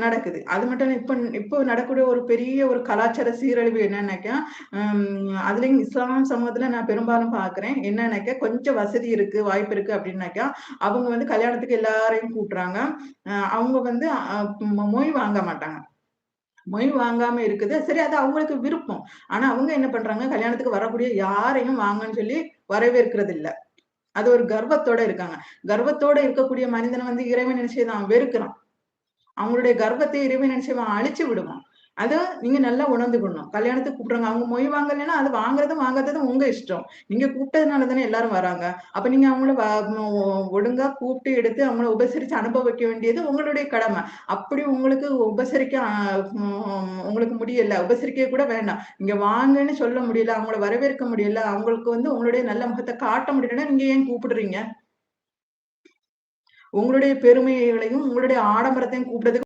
நடக்குது. அது மட்டும் இல்ல இப்போ நடக்கக்கூடிய ஒரு பெரிய ஒரு கலாச்சார சீரழிவு என்னன்னாக்கா, அதுலயும் இஸ்லாம் சமூகத்துல நான் பெரும்பாலும் பார்க்குறேன். என்னன்னாக்கா, கொஞ்சம் வசதி இருக்கு, வாய்ப்பு இருக்கு அப்டின்னாக்கா, அவங்க வந்து கல்யாணத்துக்கு எல்லாரையும் கூட்டுறாங்க. அவங்க வந்து மொய் வாங்க மாட்டாங்க. மொய் வாங்காம இருக்குது. சரி அது அவங்களுக்கு விருப்பம். ஆனா அவங்க என்ன பண்றாங்க, கல்யாணத்துக்கு வரக்கூடிய யாரையும் வாங்கன்னு சொல்லி வரவேற்கிறது இல்ல. அது ஒரு கர்வத்தோட இருக்காங்க. கர்வத்தோட இருக்கக்கூடிய மனிதன வந்து இறைவன் என்ன செய்தான்? வெறுக்கிறான். அவங்களுடைய கர்வத்தை இறைவன் என்ன செய்வான்? அழிச்சு விடுவான். அத நீங்க நல்லா உணர்ந்துக்கணும். கல்யாணத்துக்கு கூப்பிடுறாங்க. அவங்க மொய் வாங்கலைன்னா, அது வாங்குறதும், வாங்காததும் உங்க இஷ்டம். நீங்க கூப்பிட்டதுனால தானே எல்லாரும் வராங்க. அப்ப நீங்க அவங்கள ஒழுங்கா கூப்பிட்டு எடுத்து அவங்கள உபசரிச்சு அனுப்ப வைக்க வேண்டியது உங்களுடைய கடமை. அப்படி உங்களுக்கு உபசரிக்க உங்களுக்கு முடியல. உபசரிக்க கூட வேண்டாம். நீங்க வாங்கன்னு சொல்ல முடியல, அவங்கள வரவேற்க முடியல, அவங்களுக்கு வந்து உங்களுடைய நல்ல முகத்த காட்ட முடியலன்னா, நீங்க ஏன் கூப்பிடுறீங்க? உங்களுடைய பெருமைகளையும், உங்களுடைய ஆடம்பரத்தையும் கூப்பிடுறதுக்கு